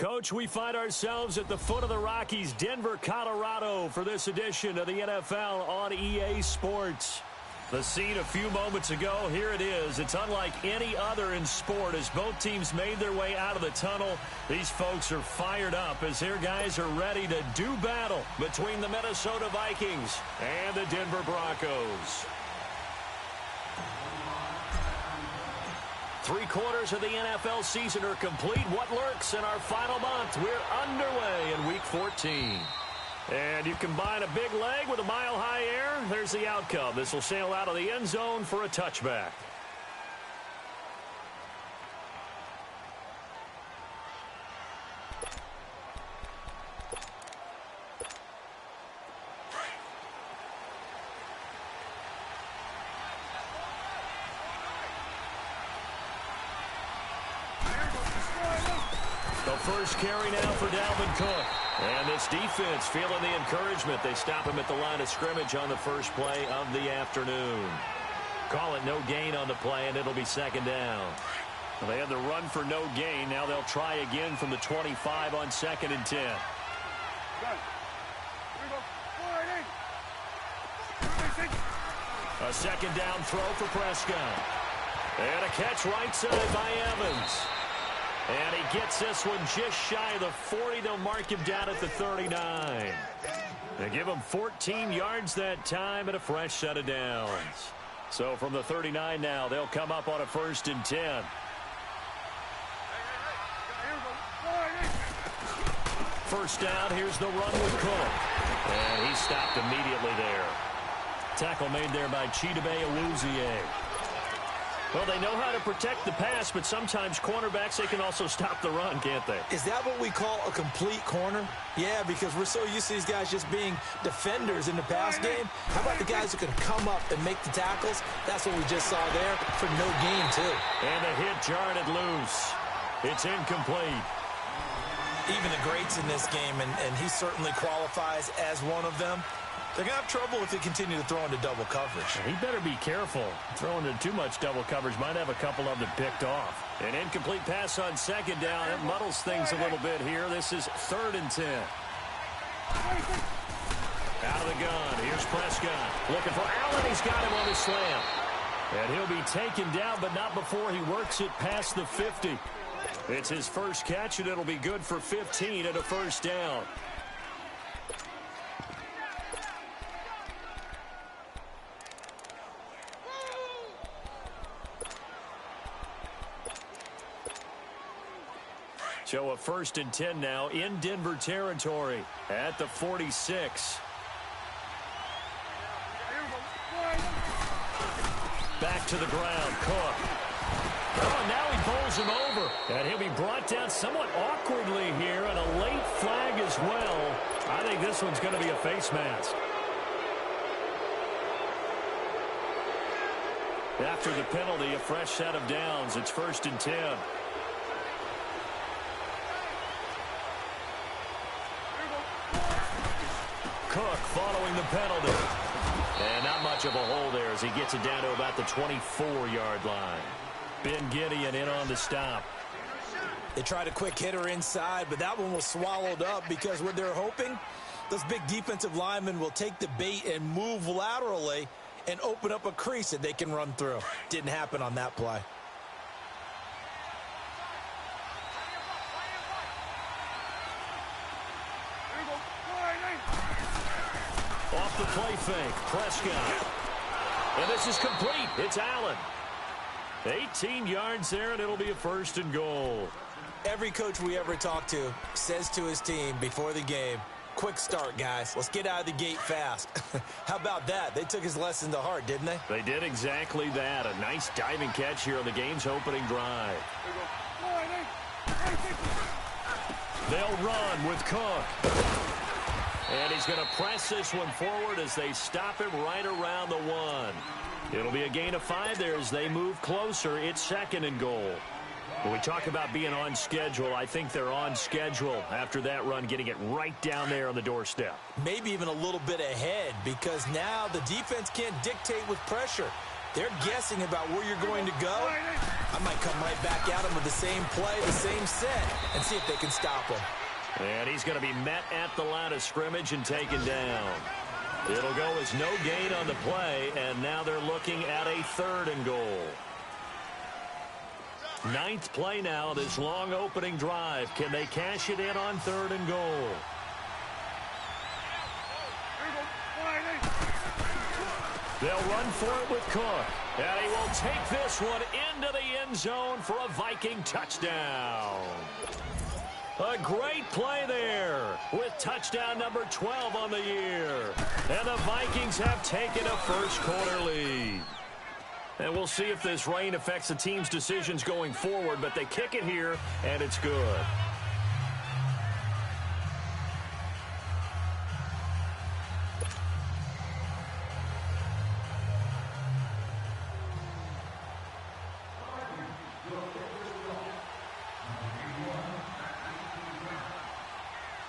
Coach, we find ourselves at the foot of the Rockies, Denver, Colorado, for this edition of the NFL on EA Sports. The scene a few moments ago, here it is. It's unlike any other in sport as both teams made their way out of the tunnel. These folks are fired up as their guys are ready to do battle between the Minnesota Vikings and the Denver Broncos. 3/4 of the NFL season are complete. What lurks in our final month? We're underway in Week 14. And you combine a big leg with a mile-high air, there's the outcome. This will sail out of the end zone for a touchback. The first carry now for Dalvin Cook. And this defense feeling the encouragement. They stop him at the line of scrimmage on the first play of the afternoon. Call it no gain on the play, and it'll be second down. Well, they had the run for no gain. Now they'll try again from the 25 on 2nd and 10. A second down throw for Prescott. And a catch right side by Evans. And he gets this one just shy of the 40. They'll mark him down at the 39. They give him 14 yards that time and a fresh set of downs. So from the 39 now, they'll come up on a 1st and 10. First down, here's the run with Cook. And he stopped immediately there. Tackle made there by Chidobe Awuzie. Well, they know how to protect the pass, but sometimes cornerbacks, they can also stop the run, can't they? Is that what we call a complete corner? Yeah, because we're so used to these guys just being defenders in the pass game. How about the guys who can come up and make the tackles? That's what we just saw there for no gain, too. And the hit jarred it loose. It's incomplete. Even the greats in this game, and he certainly qualifies as one of them, they're going to have trouble if they continue to throw into double coverage. He better be careful. Throwing into too much double coverage might have a couple of them picked off. An incomplete pass on 2nd down. It muddles things a little bit here. This is 3rd and 10. Out of the gun. Here's Prescott. Looking for Allen. He's got him on the slam. And he'll be taken down, but not before he works it past the 50. It's his first catch, and it'll be good for 15 and a first down. So a 1st and 10 now in Denver territory at the 46. Back to the ground, Cook. Oh, and now he bowls him over. And he'll be brought down somewhat awkwardly here, and a late flag as well. I think this one's going to be a face mask. After the penalty, a fresh set of downs. It's 1st and 10. Cook following the penalty. And not much of a hole there as he gets it down to about the 24-yard line. Ben Gideon in on the stop. They tried a quick hitter inside, but that one was swallowed up because what they're hoping, those big defensive linemen will take the bait and move laterally and open up a crease that they can run through. Didn't happen on that play. Off the play fake, Prescott. And this is complete. It's Allen. 18 yards there, and it'll be a 1st and goal. Every coach we ever talk to says to his team before the game, quick start, guys. Let's get out of the gate fast. How about that? They took his lesson to heart, didn't they? They did exactly that. A nice diving catch here on the game's opening drive. They'll run with Cook. And he's going to press this one forward as they stop him right around the 1. It'll be a gain of 5 there as they move closer. It's 2nd and goal. When we talk about being on schedule, I think they're on schedule after that run, getting it right down there on the doorstep. Maybe even a little bit ahead because now the defense can't dictate with pressure. They're guessing about where you're going to go. I might come right back at them with the same play, the same set, and see if they can stop them. And he's going to be met at the line of scrimmage and taken down. It'll go as no gain on the play, and now they're looking at a 3rd and goal. 9th play now, this long opening drive. Can they cash it in on 3rd and goal? They'll run for it with Cook. And he will take this one into the end zone for a Viking touchdown. A great play there with touchdown number 12 on the year. And the Vikings have taken a first-quarter lead. And we'll see if this rain affects the team's decisions going forward, but they kick it here, and it's good.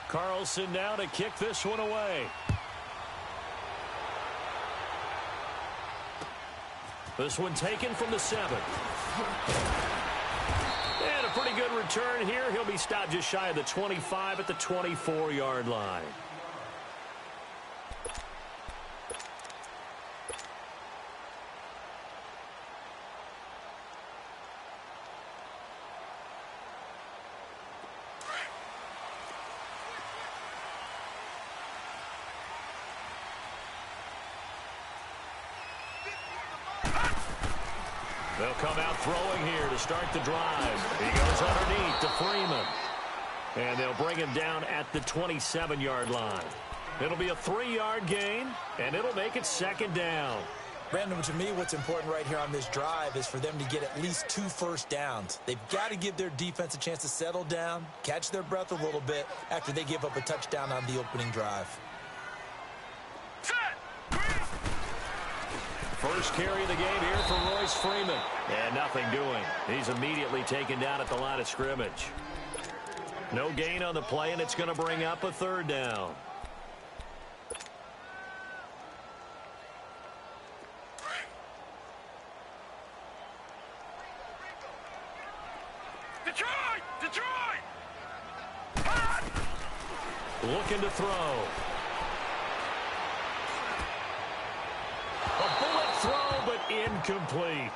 Carlson now to kick this one away. This one taken from the 7. And a pretty good return here. He'll be stopped just shy of the 25 at the 24-yard line. They'll come out throwing here to start the drive. He goes underneath to Freeman. And they'll bring him down at the 27-yard line. It'll be a 3-yard gain, and it'll make it 2nd down. Brandon, to me, what's important right here on this drive is for them to get at least 2 first downs. They've got to give their defense a chance to settle down, catch their breath a little bit after they give up a touchdown on the opening drive. First carry of the game here for Royce Freeman. And nothing doing. He's immediately taken down at the line of scrimmage. No gain on the play, and it's going to bring up a 3rd down. Detroit! Looking to throw. A bullet throw, but incomplete.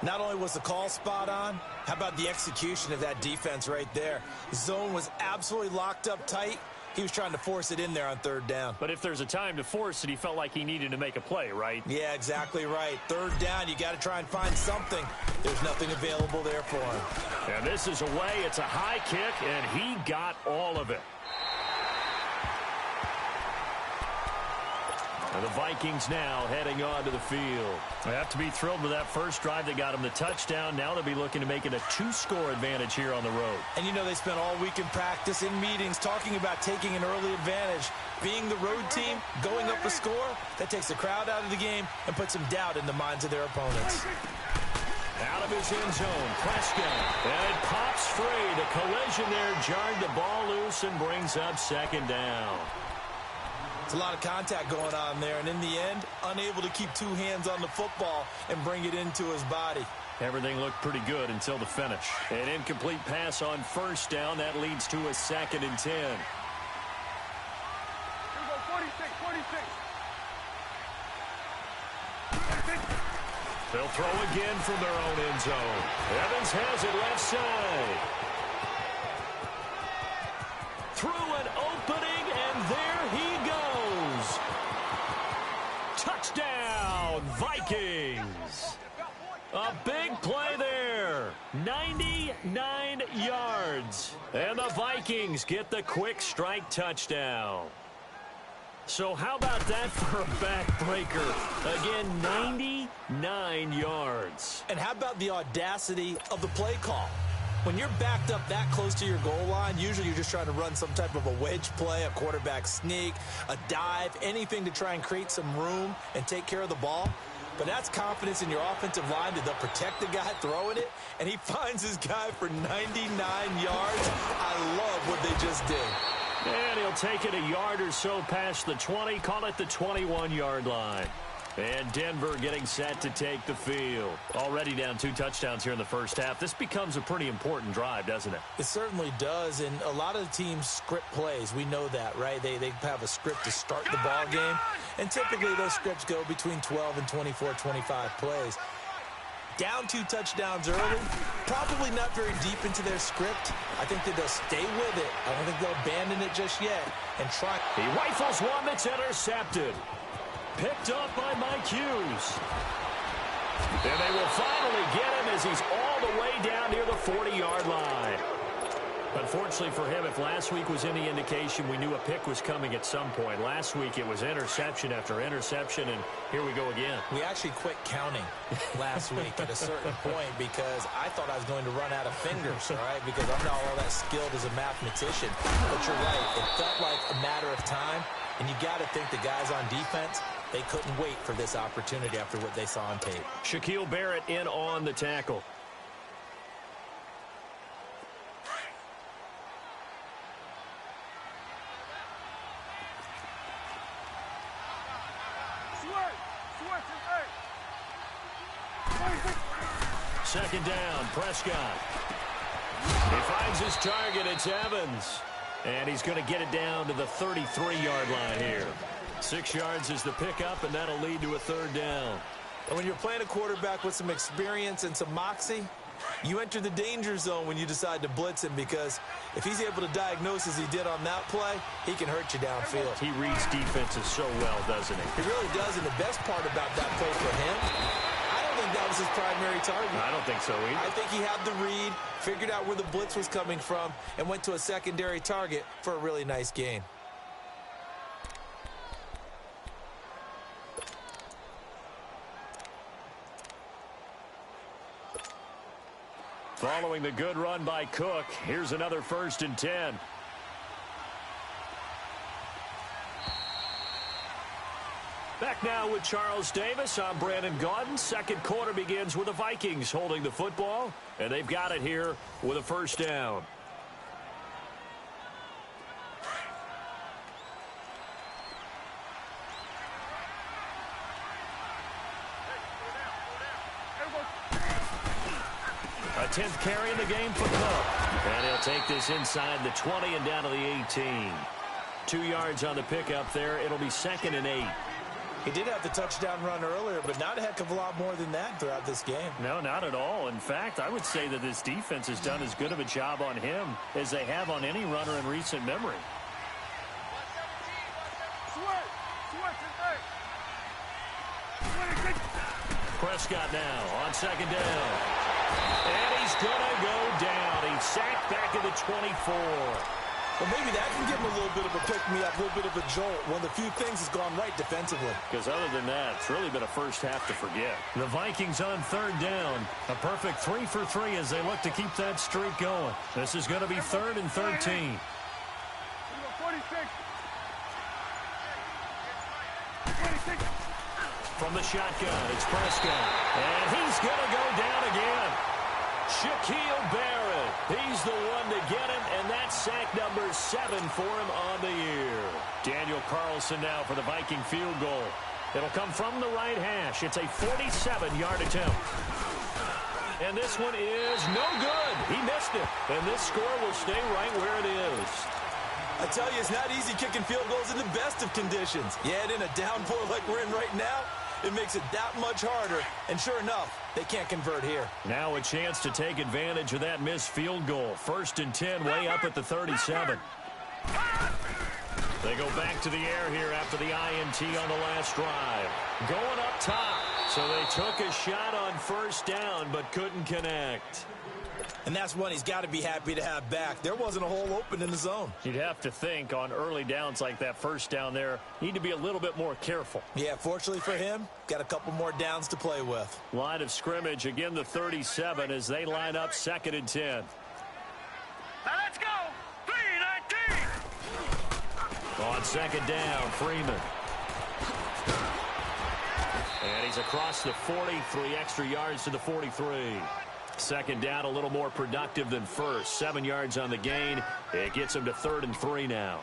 Not only was the call spot on, how about the execution of that defense right there? The zone was absolutely locked up tight. He was trying to force it in there on 3rd down. But if there's a time to force it, he felt like he needed to make a play, right? Yeah, exactly right. 3rd down, you got to try and find something. There's nothing available there for him. And this is away. It's a high kick, and he got all of it. And the Vikings now heading onto the field. They have to be thrilled with that first drive that got them the touchdown. Now they'll be looking to make it a 2-score advantage here on the road. And you know they spent all week in practice, in meetings, talking about taking an early advantage. Being the road team, going up a score, that takes the crowd out of the game and puts some doubt in the minds of their opponents. Out of his end zone, Prescott. And it pops free. The collision there jarred the ball loose and brings up 2nd down. It's a lot of contact going on there, and in the end, unable to keep 2 hands on the football and bring it into his body. Everything looked pretty good until the finish. An incomplete pass on 1st down. That leads to a 2nd and 10. Here we go, 46. They'll throw again from their own end zone. Evans has it left side. Through an opening, and there he goes. Touchdown, Vikings. A big play there. 99 yards. And the Vikings get the quick strike touchdown. So how about that for a backbreaker? Again, 99 yards. And how about the audacity of the play call? When you're backed up that close to your goal line, usually you're just trying to run some type of a wedge play, a quarterback sneak, a dive, anything to try and create some room and take care of the ball. But that's confidence in your offensive line that they'll protect the guy throwing it, and he finds his guy for 99 yards. I love what they just did. And he'll take it a yard or so past the 20, call it the 21-yard line. And Denver getting set to take the field. Already down 2 touchdowns here in the first half. This becomes a pretty important drive, doesn't it? It certainly does, and a lot of the teams script plays. We know that, right? They have a script to start the ball game, and typically those scripts go between 12 and 24, 25 plays. Down 2 touchdowns early, probably not very deep into their script. I think that they'll stay with it. I don't think they'll abandon it just yet and try. He rifles one that's intercepted. Picked up by Mike Hughes. And they will finally get him as he's all the way down near the 40-yard line. Unfortunately for him, if last week was any indication, we knew a pick was coming at some point. Last week it was interception after interception, and here we go again. We actually quit counting last week at a certain point because I thought I was going to run out of fingers, all right, because I'm not all that skilled as a mathematician. But you're right. It felt like a matter of time, and you got to think the guys on defense, they couldn't wait for this opportunity after what they saw on tape. Shaquille Barrett in on the tackle. Second down, Prescott. He finds his target, it's Evans. And he's going to get it down to the 33-yard line here. 6 yards is the pickup, and that'll lead to a 3rd down. And when you're playing a quarterback with some experience and some moxie, you enter the danger zone when you decide to blitz him, because if he's able to diagnose as he did on that play, he can hurt you downfield. He reads defenses so well, doesn't he? He really does, and the best part about that play for him, I don't think that was his primary target. I don't think so either. I think he had the read, figured out where the blitz was coming from, and went to a secondary target for a really nice gain. Following the good run by Cook, here's another 1st and 10. Back now with Charles Davis. I'm Brandon Gaudin. Second quarter begins with the Vikings holding the football, and they've got it here with a 1st down. A 10th carry in the game for Cook. And he'll take this inside the 20 and down to the 18. 2 yards on the pickup there. It'll be 2nd and 8. He did have the touchdown run earlier, but not a heck of a lot more than that throughout this game. No, not at all. In fact, I would say that this defense has done as good of a job on him as they have on any runner in recent memory. Prescott now on 2nd down. And he's going to go down. He's sacked back at the 24. Well, maybe that can give him a little bit of a pick-me-up, a little bit of a jolt. One of the few things has gone right defensively. Because other than that, it's really been a first half to forget. The Vikings on 3rd down. A perfect 3 for 3 as they look to keep that streak going. This is going to be 3rd and 13. From the shotgun, it's Prescott. And he's going to go down again. Shaquille Barrett. He's the one to get him, and that's sack number 7 for him on the year. Daniel Carlson now for the Viking field goal. It'll come from the right hash. It's a 47-yard attempt. And this one is no good. He missed it. And this score will stay right where it is. I tell you, it's not easy kicking field goals in the best of conditions. Yet in a downpour like we're in right now, it makes it that much harder. And sure enough, they can't convert here. Now a chance to take advantage of that missed field goal. 1st and 10, way up at the 37. They go back to the air here after the INT on the last drive. Going up top. So they took a shot on 1st down, but couldn't connect. And that's one he's got to be happy to have back. There wasn't a hole open in the zone. You'd have to think on early downs like that 1st down there, need to be a little bit more careful. Yeah, fortunately for him, got a couple more downs to play with. Line of scrimmage, again the 37 as they line up 2nd and 10. Now let's go. 3-19. On 2nd down, Freeman. And he's across the 40, 3 extra yards to the 43. 2nd down, a little more productive than 1st. 7 yards on the gain. It gets him to 3rd and 3 now.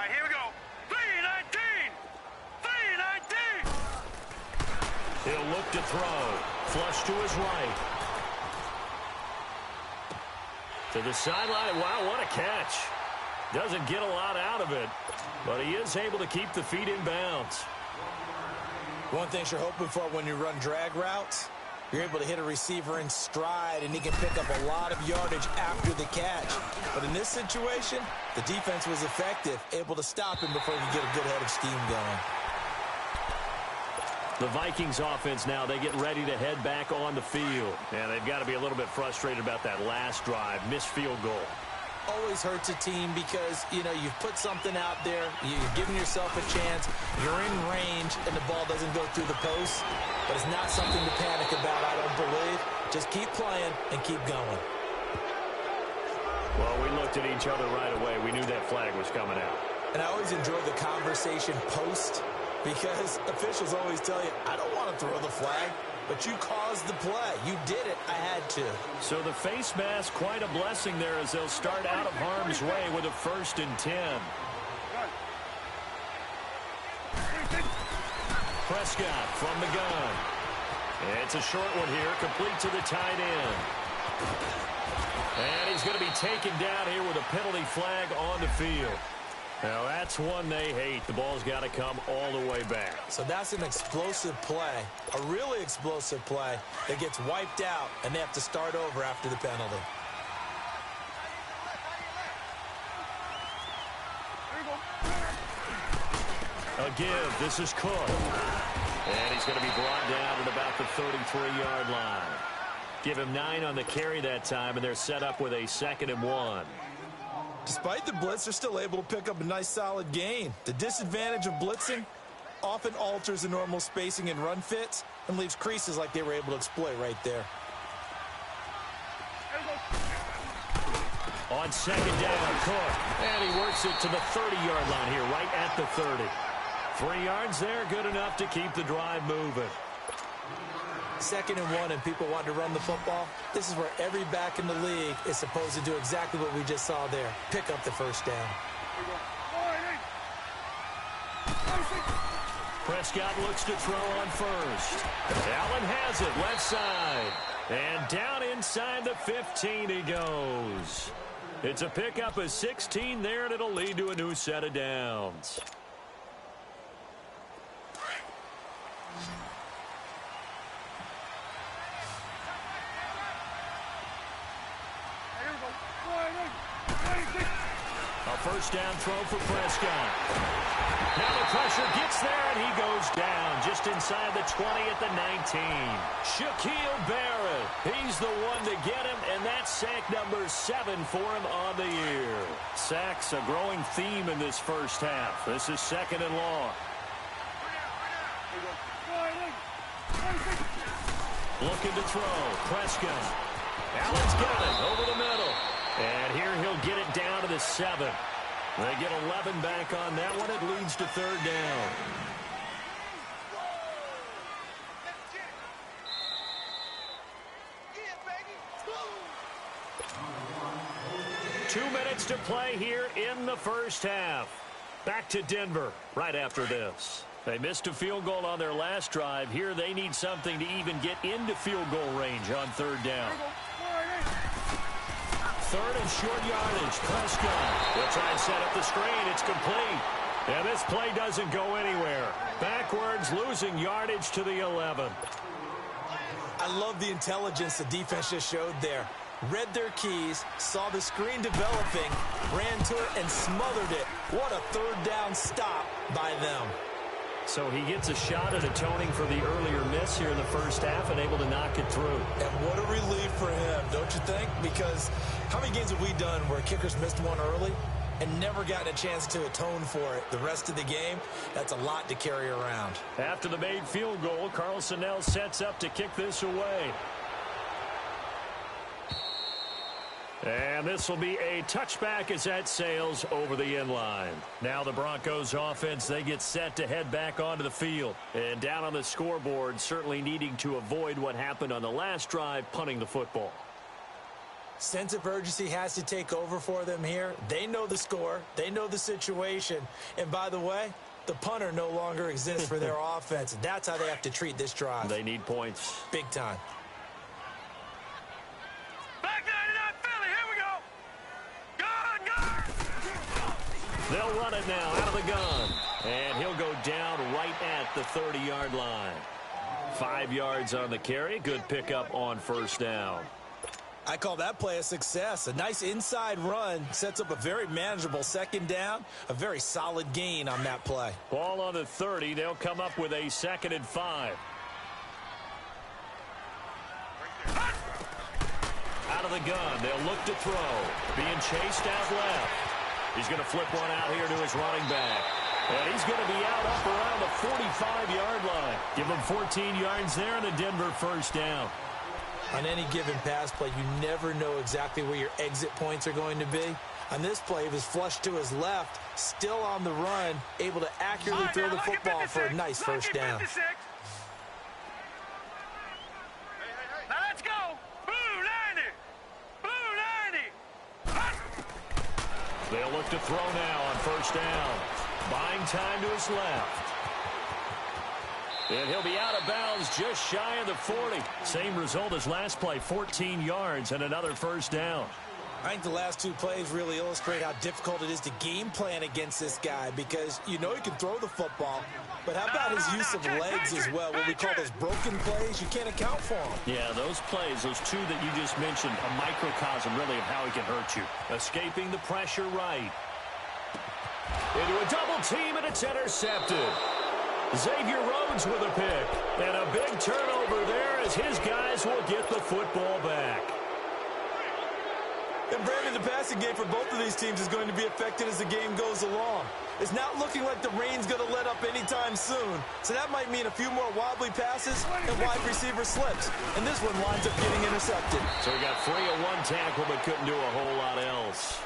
right, here we go. 3-19. 3-19. He'll look to throw. Flush to his right. To the sideline. Wow, what a catch. Doesn't get a lot out of it, but he is able to keep the feet in bounds. One thing you're hoping for when you run drag routes, you're able to hit a receiver in stride, and he can pick up a lot of yardage after the catch. But in this situation, the defense was effective, able to stop him before he could get a good head of steam going. The Vikings offense now, they get ready to head back on the field. And they've got to be a little bit frustrated about that last drive, missed field goal. Always hurts a team because, you've put something out there, you're giving yourself a chance, you're in range, and the ball doesn't go through the post. But it's not something to panic about, I don't believe. Just keep playing and keep going. Well, we looked at each other right away. We knew that flag was coming out. And I always enjoy the conversation post because officials always tell you, I don't want to throw the flag. But you caused the play. You did it. I had to. So the face mask, quite a blessing there as they'll start out of harm's way with a 1st and 10. Prescott from the gun. It's a short one here, complete to the tight end. And he's going to be taken down here with a penalty flag on the field. Now, that's one they hate. The ball's got to come all the way back. So that's an explosive play, a really explosive play that gets wiped out, and they have to start over after the penalty. A give. This is Cook. And he's going to be brought down at about the 33-yard line. Give him 9 on the carry that time, and they're set up with a 2nd and 1. Despite the blitz, they're still able to pick up a nice solid gain. The disadvantage of blitzing often alters the normal spacing and run fits and leaves creases like they were able to exploit right there. On 2nd down, Cook. And he works it to the 30-yard line here, right at the 30. 3 yards there, good enough to keep the drive moving. 2nd and 1, and people want to run the football. This is where every back in the league is supposed to do exactly what we just saw there. Pick up the 1st down. Prescott looks to throw on 1st. Allen has it, left side. And down inside the 15 he goes. It's a pickup of 16 there, and it'll lead to a new set of downs. A 1st down throw for Prescott. Now the pressure gets there, and he goes down just inside the 20 at the 19. Shaquille Barrett, he's the one to get him, and that's sack number 7 for him on the year. Sacks a growing theme in this first half. This is 2nd and long. Looking to throw. Prescott. Allen's got it over the middle. And here he'll get it down to the 7. They get 11 back on that one. It leads to 3rd down. Two minutes to play here in the first half. Back to Denver right after this. They missed a field goal on their last drive. Here they need something to even get into field goal range on 3rd down. 3rd and short yardage. Prescott will try and set up the screen. It's complete. And this play doesn't go anywhere. Backwards, losing yardage to the 11. I love the intelligence the defense just showed there. Read their keys, saw the screen developing, ran to it, and smothered it. What a 3rd down stop by them. So he gets a shot at atoning for the earlier miss here in the first half and able to knock it through. And what a relief for him, don't you think? Because how many games have we done where kickers missed one early and never gotten a chance to atone for it the rest of the game? That's a lot to carry around. After the made field goal, Carlson now sets up to kick this away. And this will be a touchback as that sails over the end line. Now the Broncos offense, they get set to head back onto the field. And down on the scoreboard, certainly needing to avoid what happened on the last drive, punting the football. Sense of urgency has to take over for them here. They know the score. They know the situation. And by the way, the punter no longer exists for their offense. That's how they have to treat this drive. They need points. Big time. Back 99 Philly, here we go. Gun, gun. They'll run it now out of the gun. And he'll go down right at the 30-yard line. 5 yards on the carry. Good pickup on first down. I call that play a success. A nice inside run sets up a very manageable second down. A very solid gain on that play. Ball on the 30. They'll come up with a 2nd and 5. Out of the gun. They'll look to throw. Being chased out left. He's going to flip one out here to his running back. And he's going to be out up around the 45-yard line. Give him 14 yards there and a Denver first down. On any given pass play, you never know exactly where your exit points are going to be. On this play, he was flushed to his left, still on the run, able to accurately throw the football for a nice first down. Now let's go. Blue 90. Blue 90. They'll look to throw now on first down. Buying time to his left. And he'll be out of bounds just shy of the 40. Same result as last play, 14 yards and another first down. I think the last two plays really illustrate how difficult it is to game plan against this guy because you know he can throw the football, but how about his use of legs as well? What we call those broken plays, you can't account for them. Yeah, those plays, those two that you just mentioned, a microcosm really of how he can hurt you. Escaping the pressure right. Into a double team, and it's intercepted. Xavier Rhodes with a pick. And a big turnover there as his guys will get the football back. And Brandon, the passing game for both of these teams is going to be affected as the game goes along. It's not looking like the rain's going to let up anytime soon. So that might mean a few more wobbly passes and wide receiver slips. And this one winds up getting intercepted. So he got free of one tackle but couldn't do a whole lot else.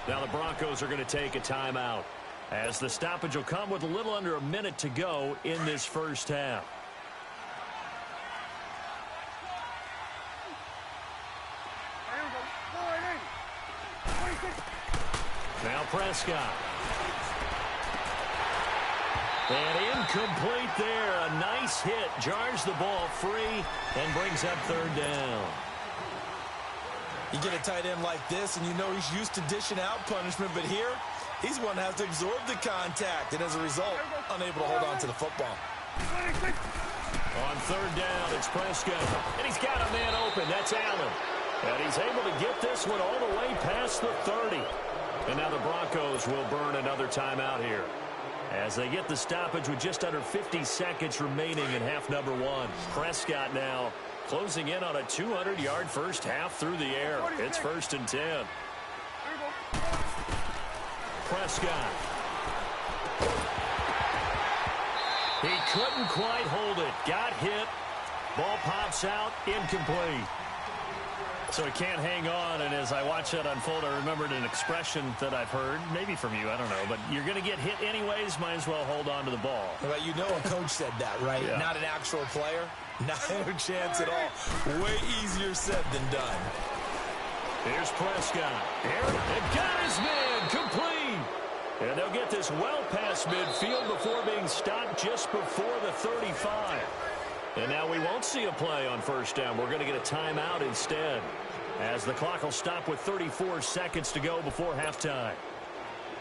Now the Broncos are going to take a timeout, as the stoppage will come with a little under a minute to go in this first half. Now Prescott. And incomplete there. A nice hit. Jars the ball free and brings up third down. You get a tight end like this, and you know he's used to dishing out punishment, but here, he's one that has to absorb the contact, and as a result, unable to hold on to the football. On third down, it's Prescott, and he's got a man open. That's Allen. And he's able to get this one all the way past the 30. And now the Broncos will burn another timeout here, as they get the stoppage with just under 50 seconds remaining in half number one. Prescott now closing in on a 200-yard first half through the air. It's 1st and 10. Prescott. He couldn't quite hold it. Got hit. Ball pops out. Incomplete. So he can't hang on, and as I watch that unfold, I remembered an expression that I've heard, maybe from you, I don't know, but you're going to get hit anyways, might as well hold on to the ball. Well, you know a coach said that, right? Yeah. Not an actual player. Not a chance at all. Way easier said than done. Here's Prescott. And got his man complete. And they'll get this well past midfield before being stopped just before the 35. And now we won't see a play on first down. We're going to get a timeout instead, as the clock will stop with 34 seconds to go before halftime.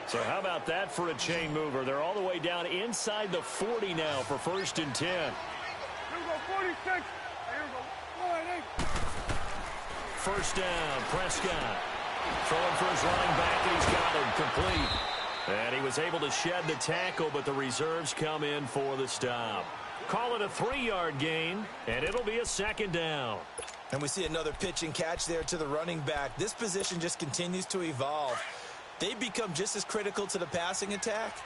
So how about that for a chain mover? They're all the way down inside the 40 now for 1st and 10. Here we go, 46. Here we go. 48. First down, Prescott. Throwing for his running back, and he's got him complete. And he was able to shed the tackle, but the reserves come in for the stop. Call it a 3-yard gain, and it'll be a 2nd down. And we see another pitch and catch there to the running back. This position just continues to evolve. They become just as critical to the passing attack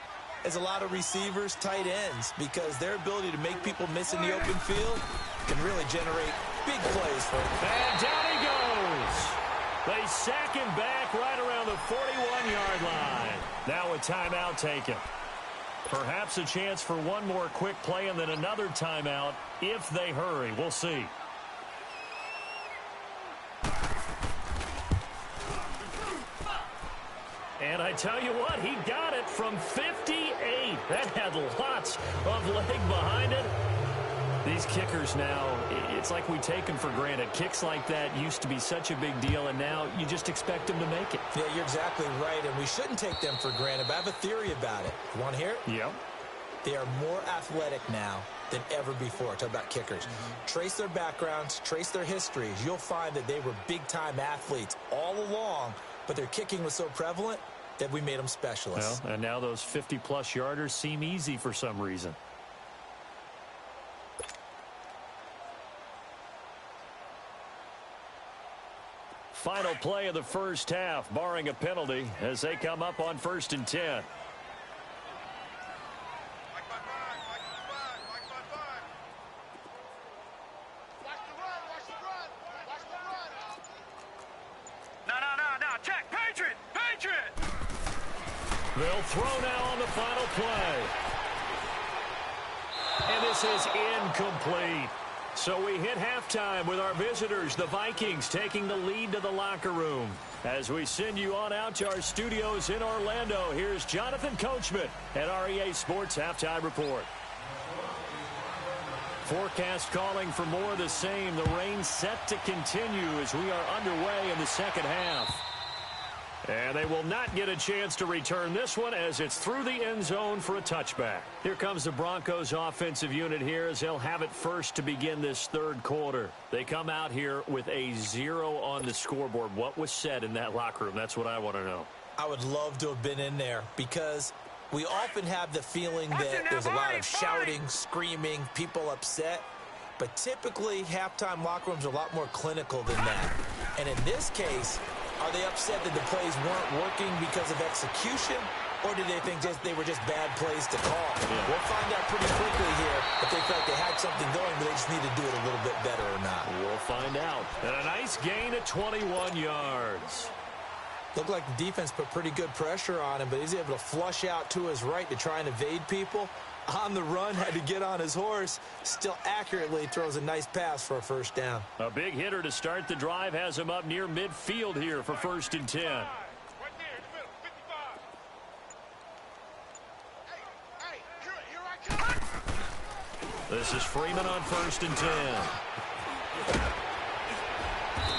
as a lot of receivers, tight ends, because their ability to make people miss in the open field can really generate big plays for them. And down he goes. They sack him back right around the 41-yard line. Now a timeout taken. Perhaps a chance for one more quick play and then another timeout if they hurry. We'll see. And I tell you what, he got it from 58. That had lots of leg behind it. These kickers now, it's like we take them for granted. Kicks like that used to be such a big deal, and now you just expect them to make it. Yeah, you're exactly right, and we shouldn't take them for granted, but I have a theory about it. You want to hear it? Yep. They are more athletic now than ever before. Talk about kickers. Trace their backgrounds, trace their histories. You'll find that they were big-time athletes all along, but their kicking was so prevalent that we made them specialists. Well, and now those 50-plus yarders seem easy for some reason. Final play of the first half, barring a penalty, as they come up on 1st and 10. They'll throw now on the final play. And this is incomplete. So we hit halftime with our visitors, the Vikings, taking the lead to the locker room. As we send you on out to our studios in Orlando, here's Jonathan Coachman at our EA Sports Halftime Report. Forecast calling for more of the same. The rain set to continue as we are underway in the second half. And they will not get a chance to return this one as it's through the end zone for a touchback. Here comes the Broncos offensive unit here as they'll have it first to begin this third quarter. They come out here with a 0 on the scoreboard. What was said in that locker room? That's what I want to know. I would love to have been in there because we often have the feeling that there's a lot of shouting, screaming, people upset. But typically, halftime locker rooms are a lot more clinical than that. And in this case, are they upset that the plays weren't working because of execution, or did they think they were just bad plays to call? Yeah. We'll find out pretty quickly here if they felt they had something going, but they just need to do it a little bit better or not. We'll find out. And a nice gain of 21 yards. Looked like the defense put pretty good pressure on him, but he's able to flush out to his right to try and evade people. On the run, had to get on his horse. Still accurately throws a nice pass for a first down. A big hitter to start the drive has him up near midfield here for 1st and 10. Right there in the middle, 55. Hey, here I come. This is Freeman on 1st and 10.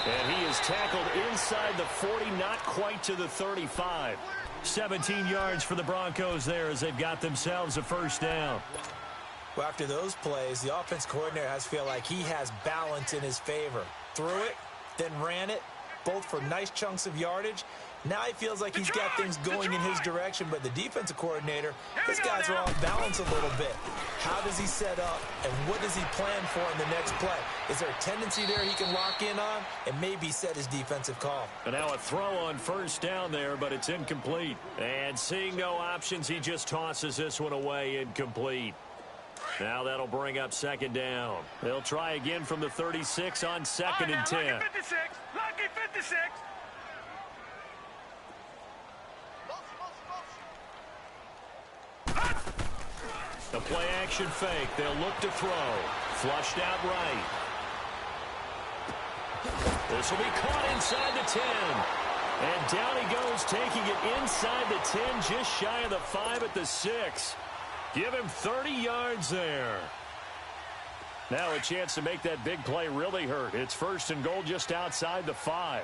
And he is tackled inside the 40, not quite to the 35. 17 yards for the Broncos there as they've got themselves a first down. Well, after those plays, the offense coordinator has to feel like he has balance in his favor. Threw it, then ran it, both for nice chunks of yardage. Now he feels like he's got things going in his direction, but the defensive coordinator, his guys are off balance a little bit. How does he set up, and what does he plan for in the next play? Is there a tendency there he can lock in on and maybe set his defensive call? And now a throw on first down there, but it's incomplete. And seeing no options, he just tosses this one away, incomplete. Now that'll bring up 2nd down. They'll try again from the 36 on 2nd and 10. Lucky 56. Lucky 56. The play action fake. They'll look to throw. Flushed out right. This will be caught inside the 10. And down he goes, taking it inside the 10, just shy of the 5 at the 6. Give him 30 yards there. Now a chance to make that big play really hurt. It's 1st and goal just outside the 5.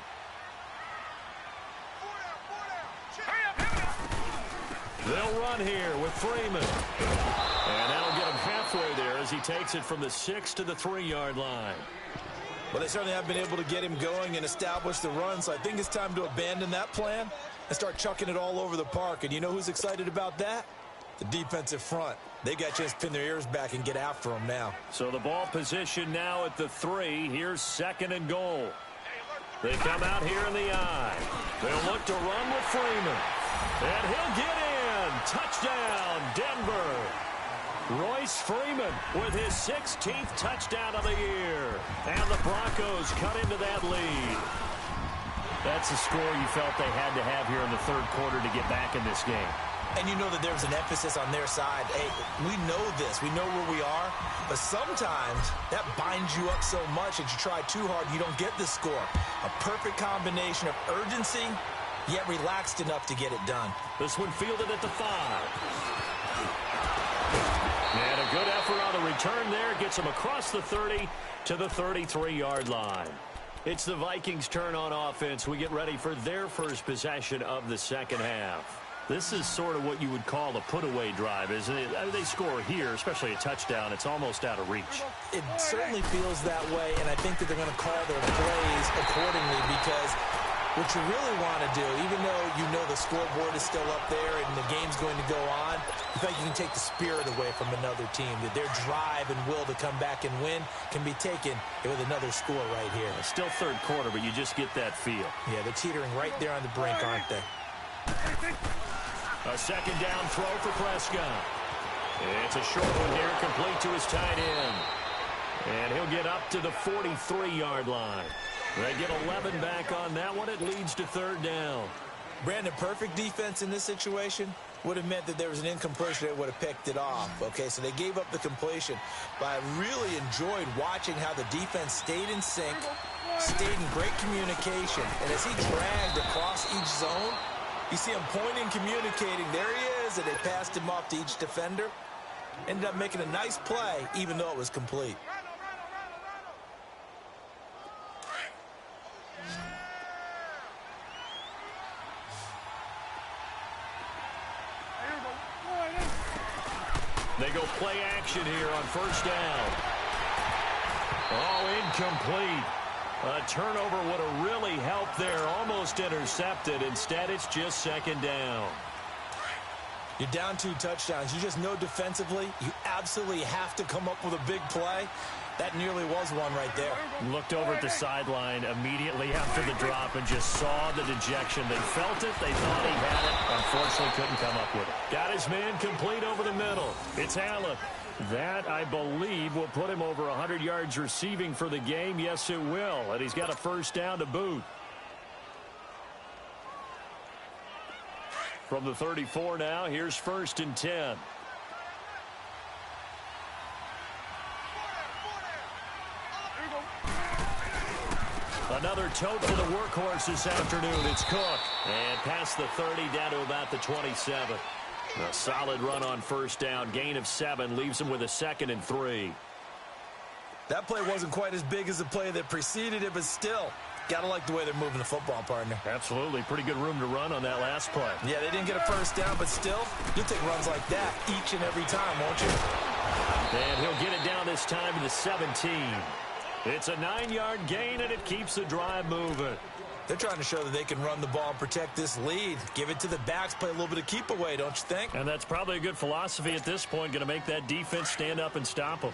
They'll run here with Freeman. And that'll get him halfway there as he takes it from the 6 to the 3-yard line. Well, they certainly have been able to get him going and establish the run, so I think it's time to abandon that plan and start chucking it all over the park. And you know who's excited about that? The defensive front. They got a chance to pin their ears back and get after him now. So the ball position now at the 3. Here's 2nd and goal. They come out here in the I. They'll look to run with Freeman. And he'll get in. Touchdown, Denver. Royce Freeman with his 16th touchdown of the year. And the Broncos cut into that lead. That's a score you felt they had to have here in the third quarter to get back in this game. And you know that there's an emphasis on their side. Hey, we know this. We know where we are. But sometimes that binds you up so much that you try too hard and you don't get the score. A perfect combination of urgency yet relaxed enough to get it done. This one fielded at the 5. And a good effort on the return there. Gets him across the 30 to the 33-yard line. It's the Vikings' turn on offense. We get ready for their first possession of the second half. This is sort of what you would call a put-away drive, isn't it? I mean, they score here, especially a touchdown. It's almost out of reach. It certainly feels that way, and I think that they're going to call their plays accordingly because what you really want to do, even though you know the scoreboard is still up there and the game's going to go on, you think you can take the spirit away from another team, that their drive and will to come back and win can be taken with another score right here. It's still third quarter, but you just get that feel. Yeah, they're teetering right there on the brink, aren't they? A second down throw for Prescott. It's a short one here, complete to his tight end. And he'll get up to the 43-yard line. They get 11 back on that one. It leads to third down. Brandon, perfect defense in this situation would have meant that there was an incompletion that would have picked it off. Okay, so they gave up the completion. But I really enjoyed watching how the defense stayed in sync, stayed in great communication. And as he dragged across each zone, you see him pointing, communicating. There he is, and they passed him off to each defender. Ended up making a nice play, even though it was complete. They go play action here on first down. Oh, incomplete. A turnover would have really helped there. Almost intercepted. Instead, it's just second down. You're down 2 touchdowns. You just know defensively you absolutely have to come up with a big play. That nearly was one right there. Looked over at the sideline immediately after the drop and just saw the dejection. They felt it. They thought he had it. Unfortunately, couldn't come up with it. Got his man complete over the middle. It's Allen. That, I believe, will put him over 100 yards receiving for the game. Yes, it will. And he's got a first down to boot. From the 34 now, here's first and 10. Another tote for the workhorse this afternoon. It's Cook. And past the 30 down to about the 27. A solid run on first down. Gain of 7 leaves him with a 2nd and 3. That play wasn't quite as big as the play that preceded it, but still, got to like the way they're moving the football, partner. Absolutely. Pretty good room to run on that last play. Yeah, they didn't get a first down, but still, you'll take runs like that each and every time, won't you? And he'll get it down this time to the 17. It's a 9-yard gain, and it keeps the drive moving. They're trying to show that they can run the ball and protect this lead. Give it to the backs, play a little bit of keep away, don't you think? And that's probably a good philosophy at this point, going to make that defense stand up and stop them.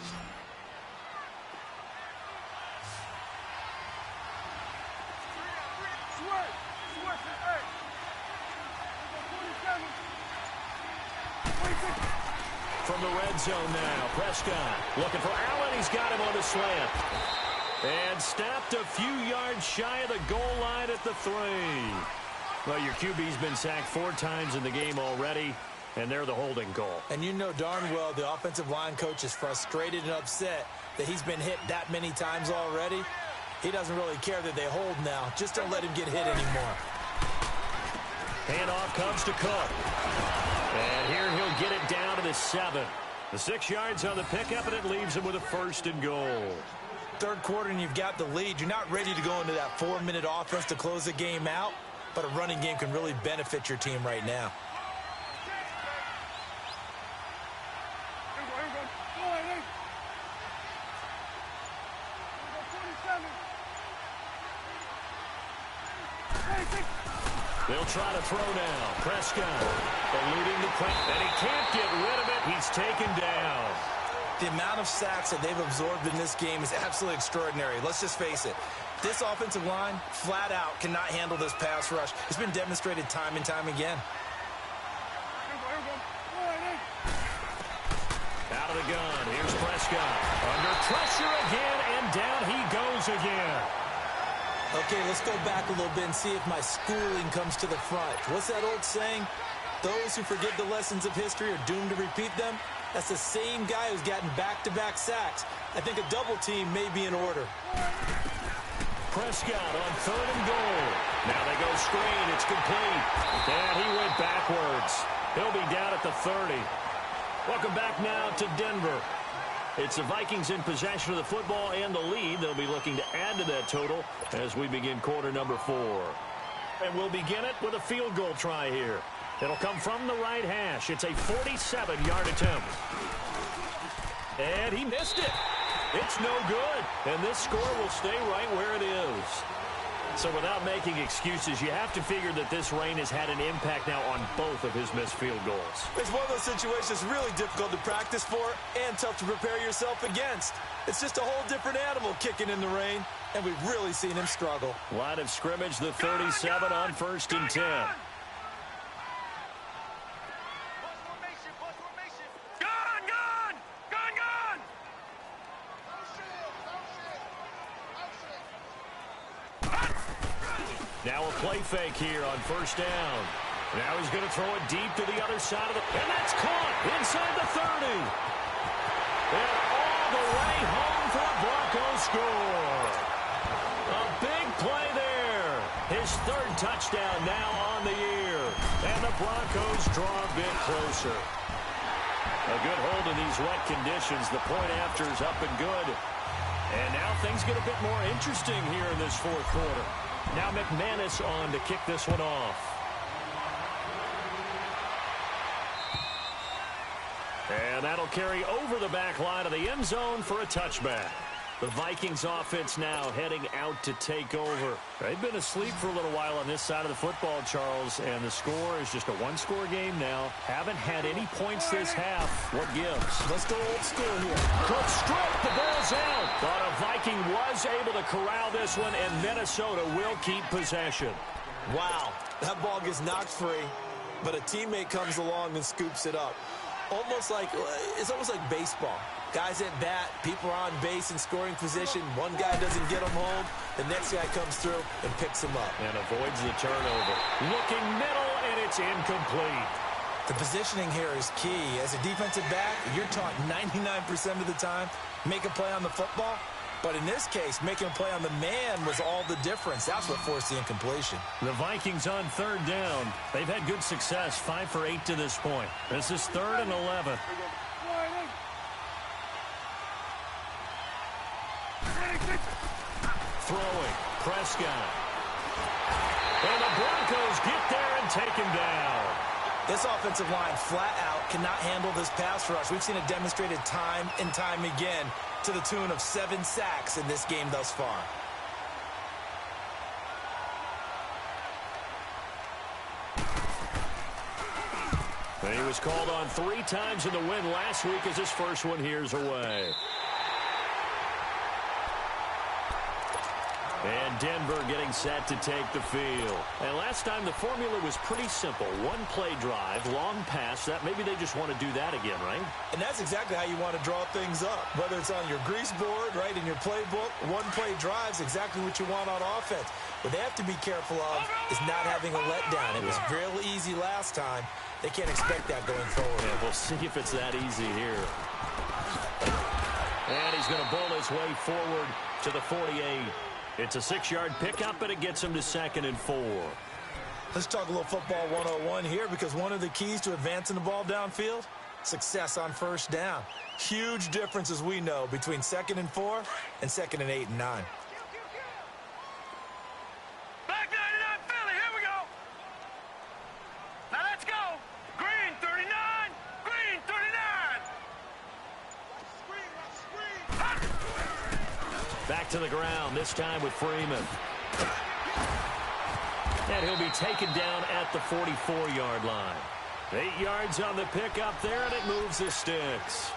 From the red zone now, Prescott looking for Allen. He's got him on the slant. And stopped a few yards shy of the goal line at the 3. Well, your QB's been sacked 4 times in the game already, and they're the holding goal. And you know darn well the offensive line coach is frustrated and upset that he's been hit that many times already. He doesn't really care that they hold now. Just don't let him get hit anymore. Handoff comes to Cook. And here he'll get it down to the 7. The 6 yards on the pickup, and it leaves him with a 1st and goal. Third quarter, and you've got the lead. You're not ready to go into that 4-minute offense to close the game out, but a running game can really benefit your team right now. They'll try to throw now. Prescott eluding the press, and he can't get rid of it. He's taken down. The amount of sacks that they've absorbed in this game is absolutely extraordinary. Let's just face it. This offensive line, flat out, cannot handle this pass rush. It's been demonstrated time and time again. Out of the gun. Here's Prescott. Under pressure again, and down he goes again. Okay, let's go back a little bit and see if my schooling comes to the front. What's that old saying? Those who forget the lessons of history are doomed to repeat them. That's the same guy who's gotten back-to-back sacks. I think a double team may be in order. Prescott on 3rd and goal. Now they go screen. It's complete. And he went backwards. He'll be down at the 30. Welcome back now to Denver. It's the Vikings in possession of the football and the lead. They'll be looking to add to that total as we begin quarter number 4. And we'll begin it with a field goal try here. It'll come from the right hash. It's a 47-yard attempt. And he missed it. It's no good. And this score will stay right where it is. So without making excuses, you have to figure that this rain has had an impact now on both of his missed field goals. It's one of those situations really difficult to practice for and tough to prepare yourself against. It's just a whole different animal kicking in the rain, and we've really seen him struggle. Line of scrimmage, the 37 on 1st and 10. Now a play fake here on 1st down. Now he's going to throw it deep to the other side of the... And that's caught inside the 30. And all the way home for a Broncos score. A big play there. His 3rd touchdown now on the year. And the Broncos draw a bit closer. A good hold in these wet conditions. The point after is up and good. And now things get a bit more interesting here in this 4th quarter. Now McManus on to kick this one off. And that'll carry over the back line of the end zone for a touchback. The Vikings offense now heading out to take over. They've been asleep for a little while on this side of the football, Charles, and the score is just a one-score game now. Haven't had any points this half. What gives? Let's go old school here. Cook strip, the ball's out. But a Viking was able to corral this one, and Minnesota will keep possession. Wow, that ball gets knocked free, but a teammate comes along and scoops it up. It's almost like baseball. Guys at bat, people are on base in scoring position. One guy doesn't get them home. The next guy comes through and picks him up. And avoids the turnover. Looking middle, and it's incomplete. The positioning here is key. As a defensive back, you're taught 99% of the time, make a play on the football. But in this case, making a play on the man was all the difference. That's what forced the incompletion. The Vikings on 3rd down. They've had good success, 5 for 8 to this point. This is 3rd and 11. Throwing, Prescott. And the Broncos get there and take him down. This offensive line flat out cannot handle this pass rush. We've seen it demonstrated time and time again to the tune of 7 sacks in this game thus far. And he was called on 3 times in the win last week as his first one here's away. And Denver getting set to take the field. And last time the formula was pretty simple. 1 play drive, long pass. That maybe they just want to do that again, right? And that's exactly how you want to draw things up. Whether it's on your grease board, right, in your playbook, 1 play drive is exactly what you want on offense. What they have to be careful of is not having a letdown. It was real easy last time. They can't expect that going forward. Yeah, we'll see if it's that easy here. And he's going to bowl his way forward to the 48. It's a 6-yard pickup, but it gets him to 2nd and 4. Let's talk a little football 101 here, because one of the keys to advancing the ball downfield, success on 1st down. Huge difference, as we know, between 2nd and 4 and 2nd and 8 and 9. Back 99 Philly, here we go. Now let's go. Green 39, green 39. Back to the ground, this time with Freeman. And he'll be taken down at the 44-yard line. 8 yards on the pickup there, and it moves the sticks.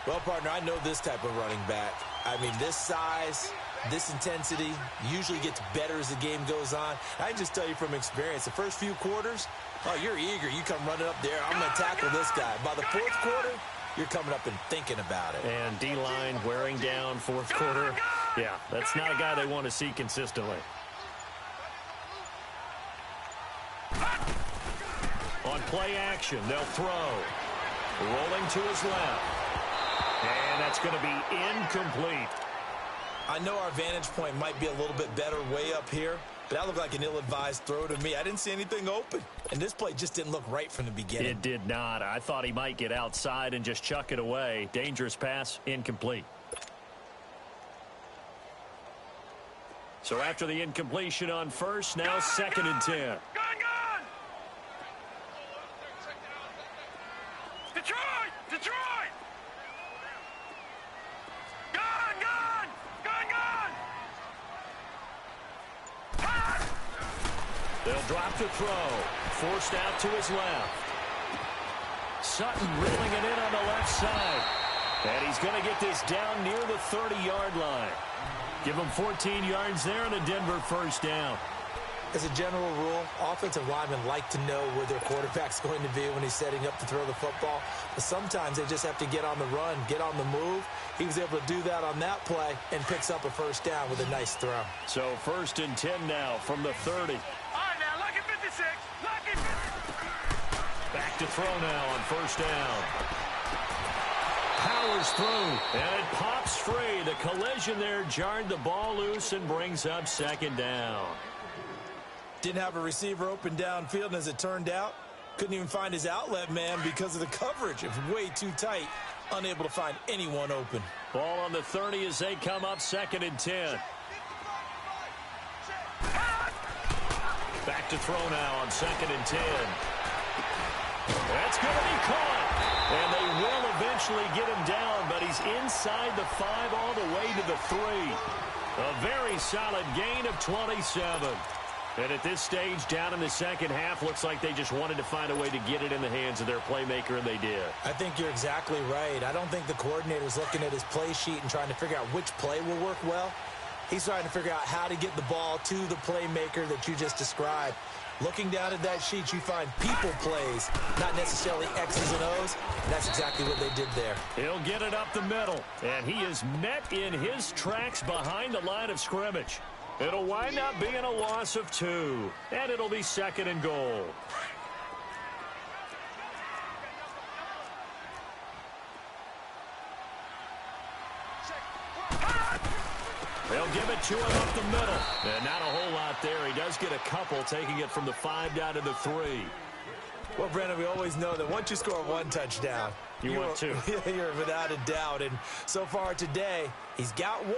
Well, partner, I know this type of running back. I mean, this size, this intensity usually gets better as the game goes on. I can just tell you from experience, the first few quarters, oh, you're eager. You come running up there, I'm going to tackle this guy. By the 4th quarter, you're coming up and thinking about it. And D-line wearing down 4th quarter. Yeah, that's not a guy they want to see consistently. On play action, they'll throw. Rolling to his left. And that's going to be incomplete. I know our vantage point might be a little bit better way up here, but that looked like an ill-advised throw to me. I didn't see anything open, and this play just didn't look right from the beginning. It did not. I thought he might get outside and just chuck it away. Dangerous pass, incomplete. So after the incompletion on first, now second and 10. Gun! Detroit! Gun! They'll drop the throw. Forced out to his left. Sutton reeling it in on the left side. And he's going to get this down near the 30-yard line. Give him 14 yards there and a Denver first down. As a general rule, offensive linemen like to know where their quarterback's going to be when he's setting up to throw the football. But sometimes they just have to get on the run, get on the move. He was able to do that on that play and picks up a first down with a nice throw. So first and 10 now from the 30. All right, now, lucky 56. Lucky 56. Back to throw now on first down. Powers through, and it pops free. The collision there jarred the ball loose and brings up second down. Didn't have a receiver open downfield, and as it turned out, couldn't even find his outlet man because of the coverage. It was way too tight, unable to find anyone open. Ball on the 30 as they come up second and 10. Back to throw now on second and 10. That's going to be caught. And they will eventually get him down, but he's inside the 5 all the way to the 3. A very solid gain of 27. And at this stage, down in the second half, looks like they just wanted to find a way to get it in the hands of their playmaker, and they did. I think you're exactly right. I don't think the coordinator's looking at his play sheet and trying to figure out which play will work well. He's trying to figure out how to get the ball to the playmaker that you just described. Looking down at that sheet, you find people plays, not necessarily X's and O's. That's exactly what they did there. He'll get it up the middle, and he is met in his tracks behind the line of scrimmage. It'll wind up being a loss of 2, and it'll be second and goal. They'll give it to him up the middle. And not a whole lot there. He does get a couple, taking it from the 5 down to the 3. Well, Brandon, we always know that once you score 1 touchdown, you want 2. You're without a doubt. And so far today, he's got 1,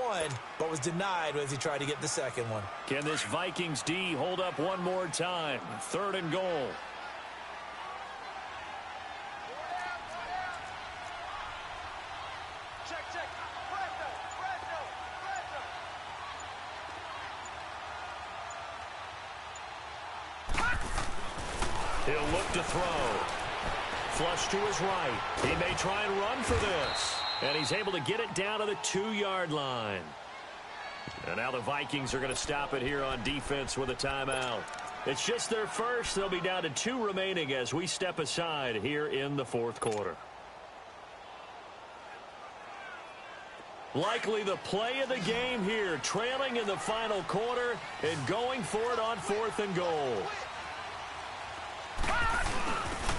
but was denied as he tried to get the second one. Can this Vikings D hold up one more time? Third and goal. He'll look to throw. Flush to his right. He may try and run for this. And he's able to get it down to the 2-yard line. And now the Vikings are going to stop it here on defense with a timeout. It's just their first. They'll be down to 2 remaining as we step aside here in the fourth quarter. Likely the play of the game here, trailing in the final quarter and going for it on 4th and goal.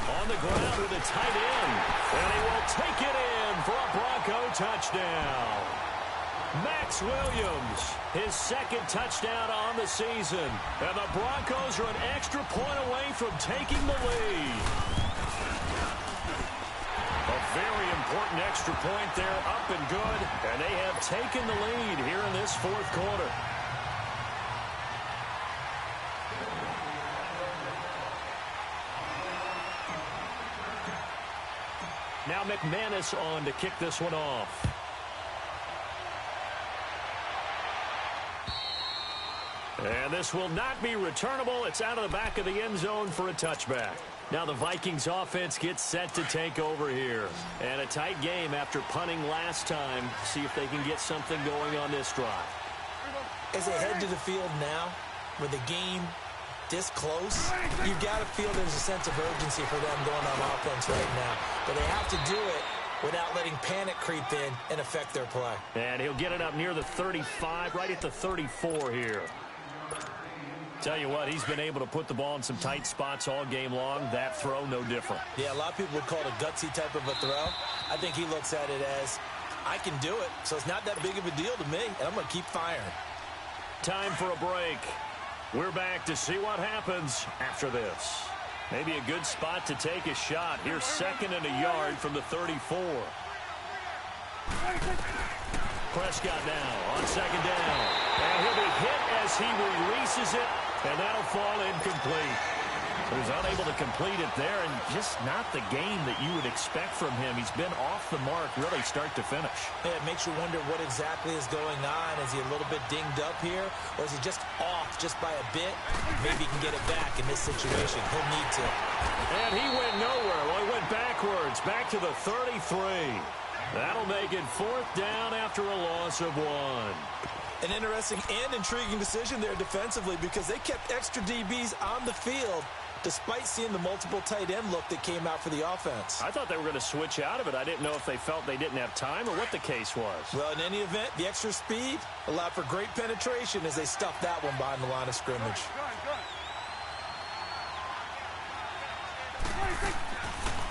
On the ground with a tight end, and he will take it in for a Bronco touchdown. Max Williams, his 2nd touchdown on the season, and the Broncos are an extra point away from taking the lead. A very important extra point there, up and good, and they have taken the lead here in this fourth quarter. Now McManus on to kick this one off. And this will not be returnable. It's out of the back of the end zone for a touchback. Now the Vikings offense gets set to take over here. And a tight game after punting last time. See if they can get something going on this drive. As they head to the field now, with the game this close, you've got to feel there's a sense of urgency for them going on offense right now. But they have to do it without letting panic creep in and affect their play. And he'll get it up near the 35, right at the 34 here. Tell you what, he's been able to put the ball in some tight spots all game long. That throw, no different. Yeah, a lot of people would call it a gutsy type of a throw. I think he looks at it as I can do it, so it's not that big of a deal to me, and I'm going to keep firing. Time for a break. We're back to see what happens after this. Maybe a good spot to take a shot. Here's 2nd and a yard from the 34. Prescott now on 2nd down. And he'll be hit as he releases it, and that'll fall incomplete. He was unable to complete it there, and just not the game that you would expect from him. He's been off the mark really start to finish. Yeah, it makes you wonder what exactly is going on. Is he a little bit dinged up here, or is he just off just by a bit? Maybe he can get it back in this situation. He'll need to. And he went nowhere. Well, he went backwards, back to the 33. That'll make it 4th down after a loss of 1. An interesting and intriguing decision there defensively because they kept extra DBs on the field despite seeing the multiple tight end look that came out for the offense. I thought they were going to switch out of it. I didn't know if they felt they didn't have time or what the case was. Well, in any event, the extra speed allowed for great penetration as they stuffed that one behind the line of scrimmage.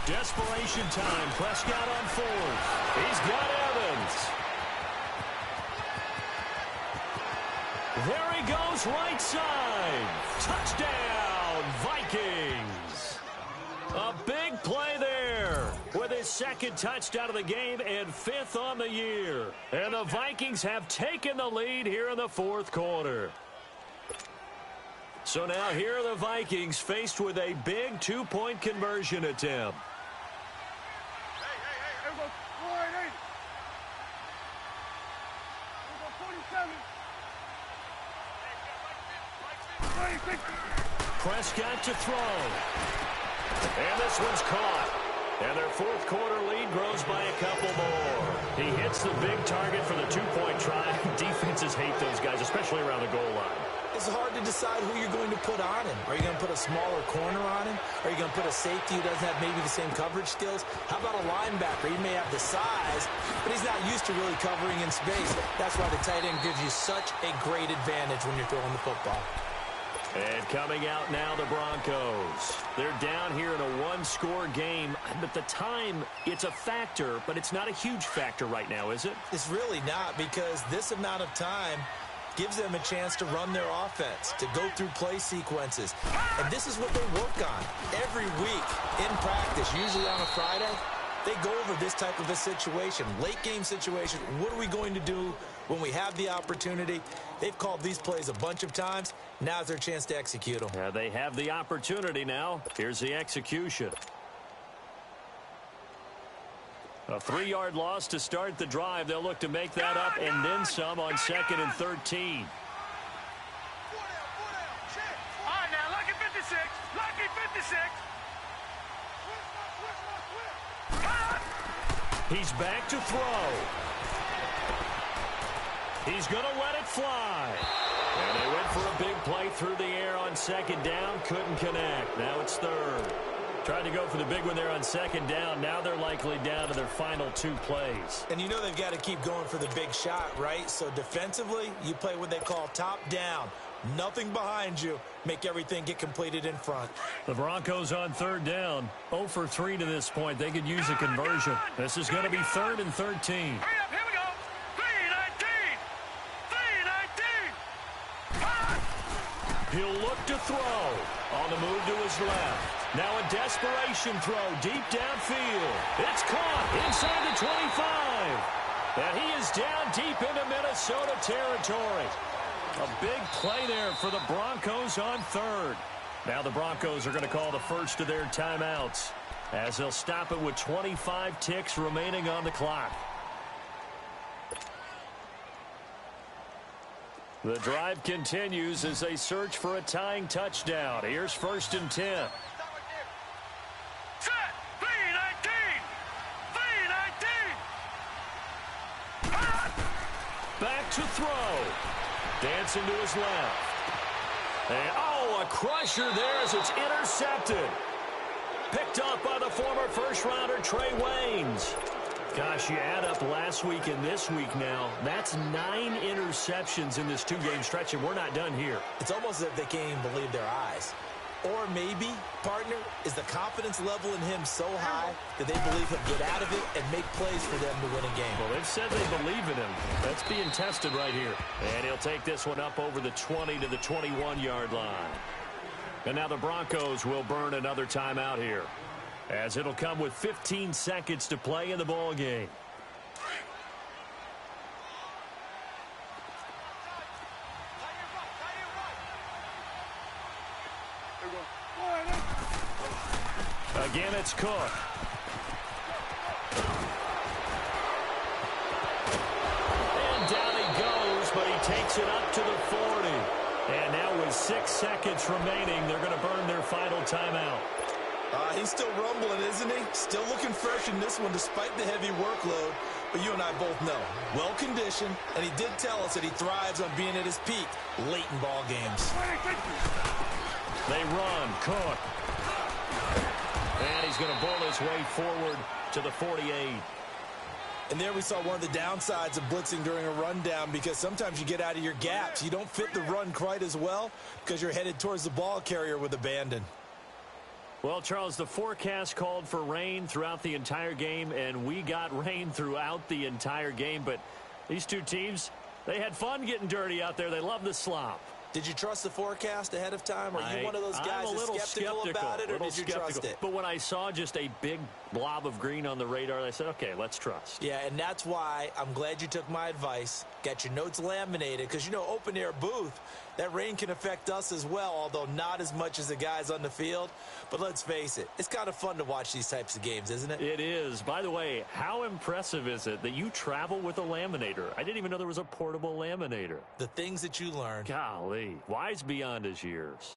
Desperation time. Prescott on 4th. He's got Evans. There he goes, right side. Touchdown, Vikings. A big play there with his 2nd touchdown of the game and 5th on the year. And the Vikings have taken the lead here in the 4th quarter. So now here are the Vikings faced with a big 2-point conversion attempt. Prescott to throw. And this one's caught. And their 4th quarter lead grows by a couple more. He hits the big target for the 2-point try. Defenses hate those guys, especially around the goal line. It's hard to decide who you're going to put on him. Are you going to put a smaller corner on him? Are you going to put a safety who doesn't have maybe the same coverage skills? How about a linebacker? He may have the size, but he's not used to really covering in space. That's why the tight end gives you such a great advantage when you're throwing the football. And coming out now, the Broncos. They're down here in a 1-score game. But the time, it's a factor, but it's not a huge factor right now, is it? It's really not, because this amount of time gives them a chance to run their offense, to go through play sequences. And this is what they work on every week in practice, usually on a Friday. They go over this type of a situation, late game situation. What are we going to do when we have the opportunity? They've called these plays a bunch of times. Now's their chance to execute them. Yeah, they have the opportunity now. Here's the execution. A 3-yard loss to start the drive. They'll look to make that up and then some on 2nd and 13. All right, now, lucky 56. Lucky 56. He's back to throw. He's going to let it fly. And they went for a big play through the air on 2nd down. Couldn't connect. Now it's 3rd. Tried to go for the big one there on 2nd down. Now they're likely down to their final 2 plays. And you know they've got to keep going for the big shot, right? So defensively, you play what they call top down. Nothing behind you. Make everything get completed in front. The Broncos on 3rd down. 0 for 3 to this point. They could use a conversion. This is going to be 3rd and 13. Hurry up, here we go. 3-19. 3-19. He'll look to throw. On the move to his left. Now a desperation throw deep downfield. It's caught inside the 25. And he is down deep into Minnesota territory. A big play there for the Broncos on 3rd. Now the Broncos are going to call the first of their timeouts as they'll stop it with 25 ticks remaining on the clock. The drive continues as they search for a tying touchdown. Here's 1st and 10. Set. 3-19. 3-19. Back to throw. Dancing to his left. And, oh, a crusher there as it's intercepted. Picked up by the former first-rounder Trey Waynes. Gosh, you add up last week and this week now. That's 9 interceptions in this 2-game stretch, and we're not done here. It's almost as if they can't even believe their eyes. Or maybe, partner, is the confidence level in him so high that they believe he'll get out of it and make plays for them to win a game. Well, they've said they believe in him. That's being tested right here. And he'll take this one up over the 20 to the 21-yard line. And now the Broncos will burn another timeout here, as it'll come with 15 seconds to play in the ball game. Again, it's Cook. And down he goes, but he takes it up to the 40. And now with 6 seconds remaining, they're going to burn their final timeout. He's still rumbling, isn't he? Still looking fresh in this one despite the heavy workload. But you and I both know, well-conditioned, and he did tell us that he thrives on being at his peak late in ball games. They run. Cook. And he's going to bull his way forward to the 48. And there we saw one of the downsides of blitzing during a rundown, because sometimes you get out of your gaps. You don't fit the run quite as well because you're headed towards the ball carrier with abandon. Well, Charles, the forecast called for rain throughout the entire game, and we got rain throughout the entire game. But these two teams, they had fun getting dirty out there. They love the slop. Did you trust the forecast ahead of time? Are you one of those guys that's skeptical about it, or did you trust it? But when I saw just a big blob of green on the radar, I said, okay, let's trust. Yeah, and that's why I'm glad you took my advice. Get your notes laminated, because, you know, open-air booth, that rain can affect us as well, although not as much as the guys on the field. But let's face it, it's kind of fun to watch these types of games, isn't it? It is. By the way, how impressive is it that you travel with a laminator? I didn't even know there was a portable laminator. The things that you learn. Golly, wise beyond his years.